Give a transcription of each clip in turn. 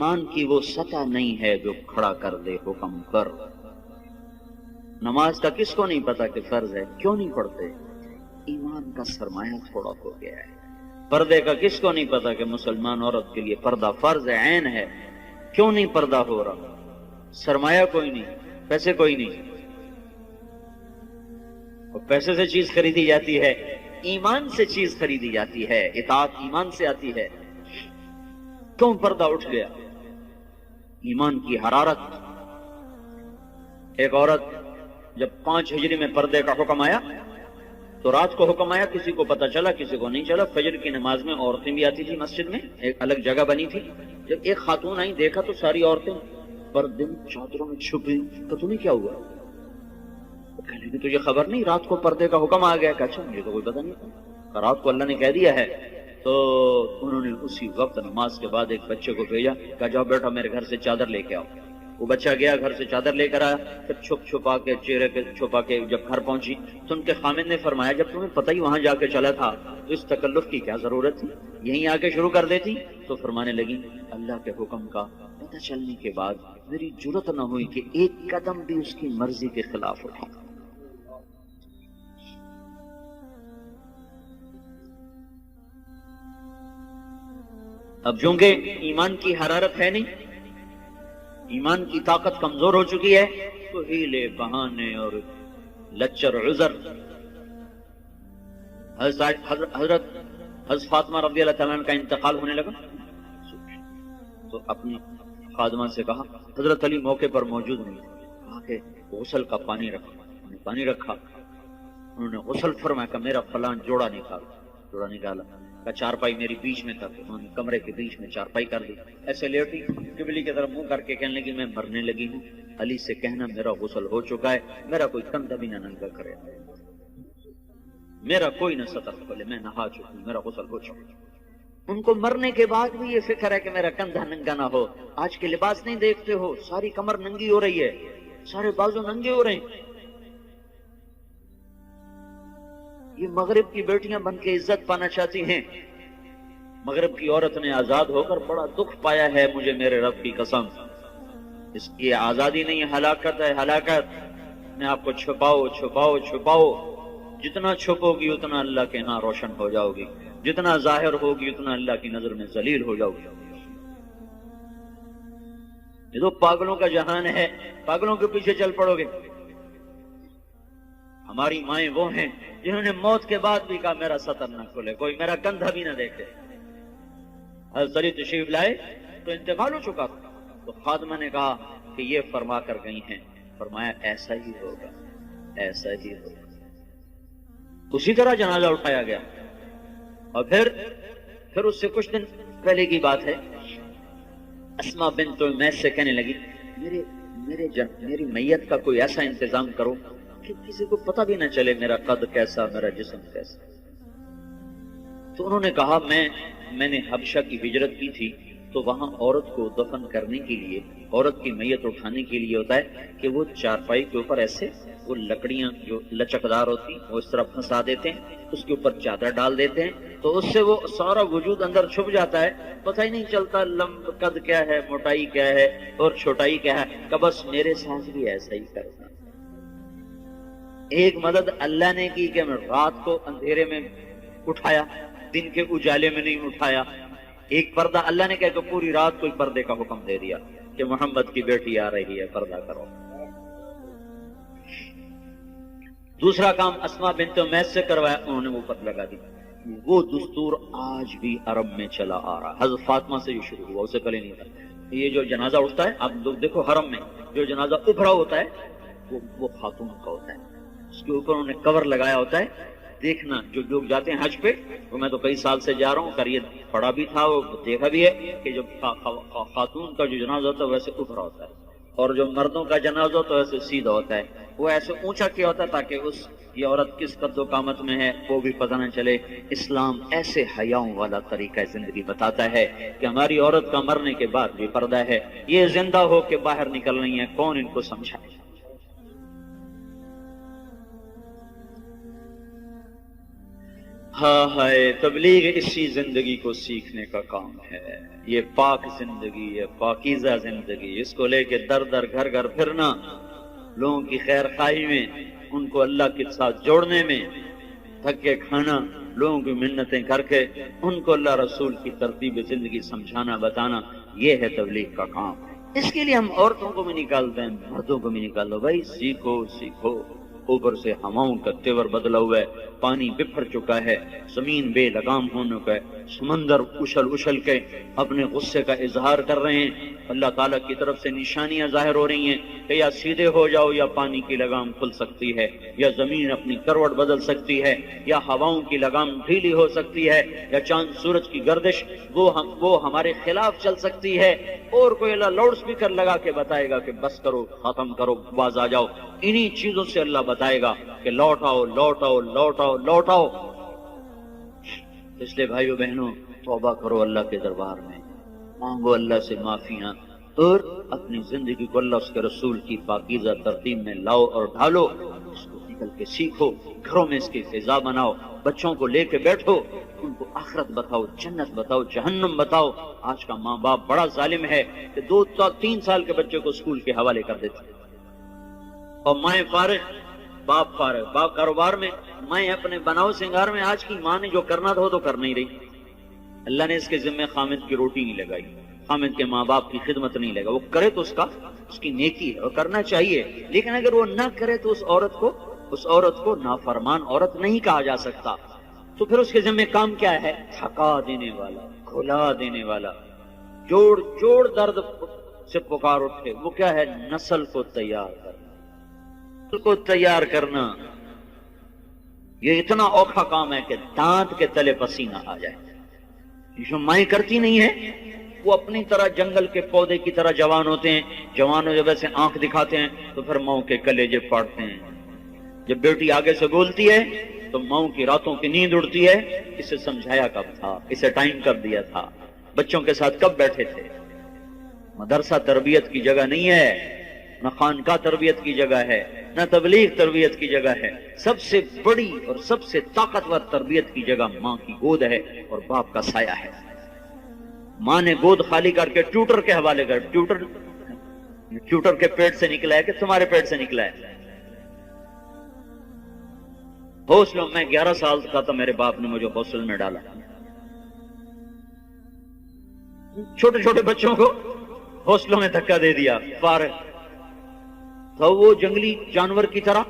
ایمان کی وہ سطح نہیں ہے جو کھڑا کر دے حکم پر۔ نماز کا کس کو نہیں پتا کہ فرض ہے، کیوں نہیں پڑھتے؟ ایمان کا سرمایہ تھوڑا ہو گیا ہے۔ پردے کا کس کو نہیں پتا کہ مسلمان عورت کے لیے پردہ فرض ہے، عین ہے، کیوں نہیں پردہ ہو رہا؟ سرمایہ کوئی نہیں، پیسے کوئی نہیں، اور پیسے سے چیز خریدی جاتی ہے، ایمان سے چیز خریدی جاتی ہے، اطاعت ایمان سے آتی ہے۔ کیوں پردہ اٹھ گیا؟ ایمان کی حرارت۔ ایک عورت جب 5 ہجری میں پردے کا حکم آیا تو رات کو حکم آیا، کسی کو پتہ چلا کسی کو نہیں چلا۔ فجر کی نماز میں عورتیں بھی آتی تھی مسجد میں، ایک الگ جگہ بنی تھی۔ جب ایک خاتون آئی، دیکھا تو ساری عورتیں پردے میں چادروں میں چھپی۔ تو تمہیں کیا ہوا؟ کہنے لگی تجھے خبر نہیں رات کو پردے کا حکم آ گیا؟ اچھا مجھے تو کوئی پتہ نہیں تھا، رات کو اللہ نے کہہ دیا ہے۔ تو انہوں نے اسی وقت نماز کے بعد ایک بچے کو بھیجا، کہا جاؤ بیٹا میرے گھر سے چادر لے کے آؤ۔ وہ بچہ گیا، گھر سے چادر لے کر آیا، پھر چھپ چھپا کے چہرے کے چھپا کے جب گھر پہنچی تو ان کے خامد نے فرمایا جب تمہیں پتہ ہی وہاں جا کے چلا تھا تو اس تکلف کی کیا ضرورت تھی، یہیں آ کے شروع کر دیتی۔ تو فرمانے لگی اللہ کے حکم کا پتہ چلنے کے بعد میری جرت نہ ہوئی کہ ایک قدم بھی اس کی مرضی کے خلاف اٹھاؤں۔ اب چونکہ ایمان کی حرارت ہے نہیں، ایمان کی طاقت کمزور ہو چکی ہے، تو ہیلے بہانے اور لچر عذر۔ حضرت فاطمہ رضی اللہ تعالیٰ عنہ کا انتقال ہونے لگا تو اپنی خادمہ سے کہا، حضرت علی موقع پر موجود نہیں، کہا کہ غسل کا پانی رکھا۔ انہوں نے پانی رکھا، انہوں نے غسل فرمایا کہ میرا فلاں جوڑا نکالا کا چارپائی میری بیچ میں تھا، انہوں نے کمرے کے بیچ میں چارپائی کر دی، ایسے لیٹی قبلے کی طرف منہ کر کے کہنے لگی میں مرنے لگی ہوں، علی سے کہنا میرا غسل ہو چکا ہے، میرا کوئی کندھا بھی نہ ننگا کرے، میرا کوئی نہ سطر کھولے، میں نہا چکی ہوں، میرا غسل ہو چکا۔ ان کو مرنے کے بعد بھی یہ فکر ہے کہ میرا کندھا ننگا نہ ہو۔ آج کے لباس نہیں دیکھتے ہو، ساری کمر ننگی ہو رہی ہے، سارے بازو ننگے ہو رہے ہیں۔ یہ مغرب کی بیٹیاں بن کے عزت پانا چاہتی ہیں۔ مغرب کی عورت نے آزاد ہو کر بڑا دکھ پایا ہے، مجھے میرے رب کی قسم، اس کی آزادی نہیں، ہلاکت ہے، ہلاکت۔ میں آپ کو چھپاؤ چھپاؤ چھپاؤ، جتنا چھپو گی اتنا اللہ کے ہاں روشن ہو جاؤ گی، جتنا ظاہر ہوگی اتنا اللہ کی نظر میں ذلیل ہو جاؤ گی۔ یہ تو پاگلوں کا جہان ہے، پاگلوں کے پیچھے چل پڑو گے۔ ہماری مائیں وہ ہیں جنہوں نے موت کے بعد بھی کہا میرا سطر نہ کھلے، کوئی میرا کندھا بھی نہ دیکھے۔ حضرت علی تشریف لائے تو انتقال ہو چکا تھا، تو خادمہ نے کہا کہ یہ فرما کر گئی ہیں، فرمایا ایسا ہی ہوگا، ایسا ہی ہوگا۔ اسی طرح جنازہ اٹھایا گیا، اور پھر اس سے کچھ دن پہلے کی بات ہے، اسما بنت امیس سے کہنے لگی میری میت کا کوئی ایسا انتظام کرو کہ کسی کو پتہ بھی نہ چلے میرا قد کیسا، میرا جسم کیسا۔ تو انہوں نے کہا میں نے حبشہ کی ہجرت کی تھی، تو وہاں عورت کو دفن کرنے کے لیے، عورت کی میت اٹھانے کے لیے ہوتا ہے کہ وہ چارپائی کے اوپر ایسے وہ لکڑیاں جو لچکدار ہوتی وہ اس طرح پھنسا دیتے ہیں، اس کے اوپر چادر ڈال دیتے ہیں، تو اس سے وہ سارا وجود اندر چھپ جاتا ہے، پتہ ہی نہیں چلتا قد کیا ہے، موٹائی کیا ہے اور چھوٹائی کیا ہے۔ کہ بس میرے ساتھ بھی ایسا ہی کرنا۔ ایک مدد اللہ نے کی کہ میں رات کو اندھیرے میں اٹھایا، دن کے اجالے میں نہیں اٹھایا۔ ایک پردہ اللہ نے کہا کہ پوری رات کوئی پردے کا حکم دے دیا کہ محمد کی بیٹی آ رہی ہے، پردہ کرو۔ دوسرا کام اسما بنت امیس سے کروایا، انہوں نے وہ پر لگا دی۔ وہ دستور آج بھی عرب میں چلا آ رہا، حضرت فاطمہ سے یہ شروع ہوا، اسے پہلے نہیں تھا۔ یہ جو جنازہ اٹھتا ہے، آپ لوگ دیکھو حرم میں جو جنازہ ابھرا ہوتا ہے وہ خاتون کا ہوتا ہے، اس کے اوپر انہوں نے کور لگایا ہوتا ہے۔ دیکھنا جو لوگ جاتے ہیں حج پہ، وہ میں تو کئی سال سے جا رہا ہوں، یہ پڑھا بھی تھا، وہ دیکھا بھی ہے کہ جو خاتون کا جو جنازہ ہوتا ہے ویسے ابھرا ہوتا ہے، اور جو مردوں کا جنازہ ہوتا ہے ویسے سیدھا ہوتا ہے۔ وہ ایسے اونچا کیا ہوتا ہے تاکہ یہ عورت کس قد و قامت میں ہے وہ بھی پتہ نہ چلے۔ اسلام ایسے حیاؤں والا طریقہ زندگی بتاتا ہے کہ ہماری عورت کا مرنے کے بعد بھی پردہ ہے، یہ زندہ ہو کے باہر نکل رہی ہیں، کون ان کو سمجھائے؟ ہاں ہائے تبلیغ اسی زندگی کو سیکھنے کا کام ہے، یہ پاک زندگی، یہ پاکیزہ زندگی، اس کو لے کے در در گھر گھر پھرنا، لوگوں کی خیر خواہی میں، ان کو اللہ کے ساتھ جوڑنے میں، تھکے کھانا، لوگوں کی منتیں کر کے ان کو اللہ رسول کی ترتیب زندگی سمجھانا بتانا، یہ ہے تبلیغ کا کام۔ اس کے لیے ہم عورتوں کو بھی نکالتے ہیں، مردوں کو بھی نکال دو، بھائی سیکھو سیکھو۔ اوپر سے ہواؤں کا تیور بدلا ہوا ہے، پانی بکھر چکا ہے، زمین بے لگام ہونے کا ہے، سمندر اچھل اچھل کے اپنے غصے کا اظہار کر رہے ہیں، اللہ تعالیٰ کی طرف سے نشانیاں ظاہر ہو رہی ہیں کہ یا سیدھے ہو جاؤ یا پانی کی لگام کھل سکتی ہے، یا زمین اپنی کروٹ بدل سکتی ہے، یا ہواؤں کی لگام ڈھیلی ہو سکتی ہے، یا چاند سورج کی گردش وہ ہمارے خلاف چل سکتی ہے، اور کوئی اللہ لاؤڈ سپیکر لگا کے بتائے گا کہ بس کرو، ختم کرو، باز آ جاؤ۔ انہی چیزوں سے اللہ بتائے گا کہ لوٹ آؤ لوٹ آؤ لوٹ آؤ لوٹ آؤ۔ اس لیے بھائیو بہنوں، توبہ کرو اللہ کے دربار میں، مانگو اللہ سے معافیاں، اور اپنی زندگی کو اللہ اس کے رسول کی پاکیزہ ترتیب میں لاؤ اور ڈھالو، اس کو نکل کے سیکھو، گھروں میں اس کی فضا بناؤ، بچوں کو لے کے بیٹھو، ان کو آخرت بتاؤ، جنت بتاؤ، جہنم بتاؤ۔ آج کا ماں باپ بڑا ظالم ہے کہ 2-3 سال کے بچے کو اسکول کے حوالے کر دیتے، اور مائیں فارغ، باپ فارغ، باپ کاروبار میں، مائیں اپنے بناؤ سنگار میں۔ آج کی ماں نے جو کرنا تھا وہ تو کر نہیں رہی۔ اللہ نے اس کے ذمہ خامد کی روٹی نہیں لگائی، خامد کے ماں باپ کی خدمت نہیں لگا، وہ کرے تو اس کی نیکی ہے، وہ کرنا چاہیے، لیکن اگر وہ نہ کرے تو اس عورت کو نافرمان عورت نہیں کہا جا سکتا۔ تو پھر اس کے ذمہ کام کیا ہے؟ تھکا دینے والا، کھلا دینے والا، جوڑ درد سے پکار اٹھے، وہ کیا ہے؟ نسل کو تیار کرنا۔ یہ اتنا اوکھا کام ہے کہ دانت کے تلے پسینہ آ جائے۔ جو مائیں کرتی نہیں ہے، وہ اپنی طرح جنگل کے پودے کی طرح جوان ہوتے ہیں، جوانوں جب ایسے آنکھ دکھاتے ہیں تو پھر ماؤں کے کلیجے پاڑتے ہیں۔ جب بیٹی آگے سے بولتی ہے تو ماؤں کی راتوں کی نیند اڑتی ہے، اسے سمجھایا کب تھا، اسے ٹائم کب دیا تھا، بچوں کے ساتھ کب بیٹھے تھے۔ مدرسہ تربیت کی جگہ نہیں ہے، نہ خانقاہ تربیت کی جگہ ہے، نہ تبلیغ تربیت کی جگہ ہے۔ سب سے بڑی اور سب سے طاقتور تربیت کی جگہ ماں کی گود ہے اور باپ کا سایہ ہے۔ ماں نے گود خالی کر کے ٹیوٹر کے حوالے کر، ٹیوٹر کے پیٹ سے نکلا ہے کہ تمہارے پیٹ سے نکلا ہے؟ ہاسٹل میں 11 سال کا تھا، میرے باپ نے مجھے ہاسٹل میں ڈالا۔ چھوٹے چھوٹے بچوں کو ہاسٹلوں میں دھکا دے دیا، فارغ تو وہ جنگلی جانور کی طرح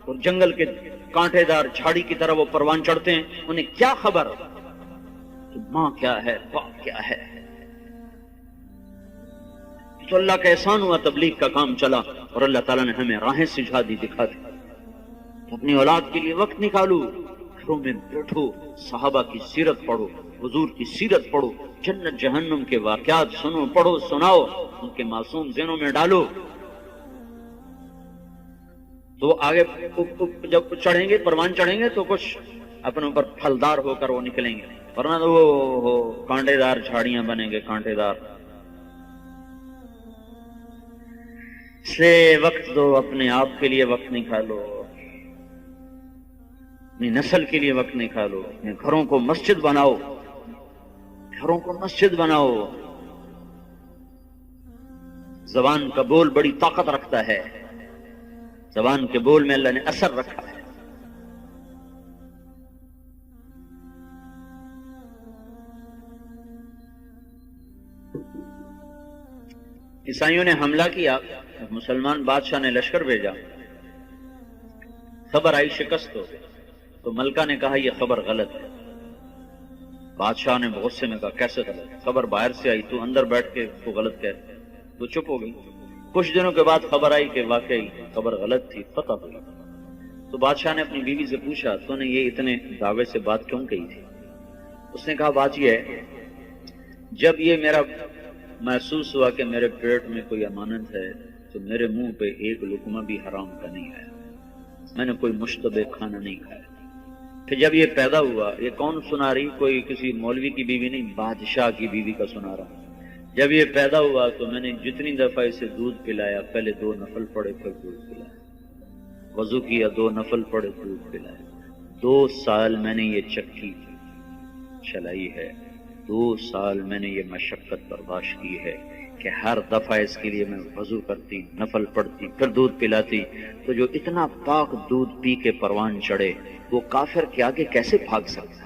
اور جنگل کے کانٹے دار جھاڑی کی طرح وہ پروان چڑھتے ہیں، انہیں کیا خبر کہ ماں کیا ہے، باپ کیا ہے۔ تو اللہ کا احسان ہوا، تبلیغ کا کام چلا اور اللہ تعالیٰ نے ہمیں راہیں سجھا دی، دکھا دی۔ اپنی اولاد کے لیے وقت نکالو، گھروں میں بیٹھو، صحابہ کی سیرت پڑھو، حضور کی سیرت پڑھو، جنت جہنم کے واقعات سنو، پڑھو، سناؤ، ان کے معصوم ذہنوں میں ڈالو۔ تو آگے جب چڑھیں گے، پروان چڑھیں گے تو کچھ اپنے اوپر پھلدار ہو کر وہ نکلیں گے، ورنہ تو وہ کانٹے دار جھاڑیاں بنیں گے، کانٹے دار۔ اس لیے وقت دو، اپنے آپ کے لیے وقت نکالو، اپنی نسل کے لیے وقت نکالو، اپنے گھروں کو مسجد بناؤ، گھروں کو مسجد بناؤ۔ زبان کا بول بڑی طاقت رکھتا ہے، زبان کے بول میں اللہ نے اثر رکھا ہے۔ عیسائیوں نے حملہ کیا، مسلمان بادشاہ نے لشکر بھیجا، خبر آئی شکست ہو، تو ملکہ نے کہا یہ خبر غلط ہے۔ بادشاہ نے غصے میں کہا کیسے غلط؟ خبر باہر سے آئی، تو اندر بیٹھ کے تو غلط کہہ رہے، تو چپ ہو گئی۔ کچھ دنوں کے بعد خبر آئی کہ واقعی خبر غلط تھی، فتح ہوئی۔ تو بادشاہ نے اپنی بیوی سے پوچھا تو نے یہ اتنے دعوے سے بات کیوں کہی تھی؟ اس نے کہا بات یہ ہے، جب یہ میرا محسوس ہوا کہ میرے پیٹ میں کوئی امانت ہے تو میرے منہ پہ ایک لقمہ بھی حرام کا نہیں آیا، میں نے کوئی مشتبہ کھانا نہیں کھایا۔ کہ جب یہ پیدا ہوا، یہ کون سنا رہی؟ کوئی کسی مولوی کی بیوی نہیں، بادشاہ کی بیوی کا سنا رہا۔ جب یہ پیدا ہوا تو میں نے جتنی دفعہ اسے دودھ پلایا، پہلے 2 نفل پڑے پھر دودھ پلایا، وضو کیا 2 نفل پڑے دودھ پلایا، 2 سال میں نے یہ چکی چلائی ہے، 2 سال میں نے یہ مشقت برداشت کی ہے کہ ہر دفعہ اس کے لیے میں وضو کرتی، نفل پڑھتی، پھر دودھ پلاتی، تو جو اتنا پاک دودھ پی کے پروان چڑھے وہ کافر کے آگے کیسے بھاگ سکتا؟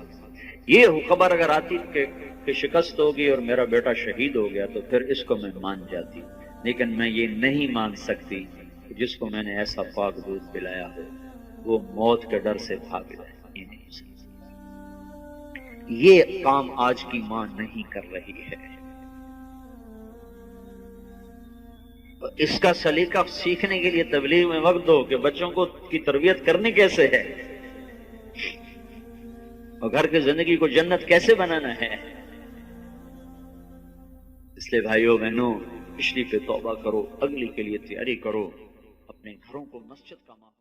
یہ خبر اگر آتی کہ شکست ہوگی اور میرا بیٹا شہید ہو گیا تو پھر اس کو میں مان جاتی، لیکن میں یہ نہیں مان سکتی کہ جس کو میں نے ایسا پاک دودھ پلایا ہو وہ موت کے ڈر سے بھاگ جائے۔ یہ نہیں ہو سکتا۔ یہ کام آج کی ماں نہیں کر رہی ہے۔ اس کا سلیقہ سیکھنے کے لیے تبلیغ میں وقت دو کہ بچوں کو کی تربیت کرنی کیسے ہے اور گھر کی زندگی کو جنت کیسے بنانا ہے۔ اس لیے بھائیوں بہنوں، پچھلی پہ توبہ کرو، اگلی کے لیے تیاری کرو، اپنے گھروں کو مسجد کا ماحول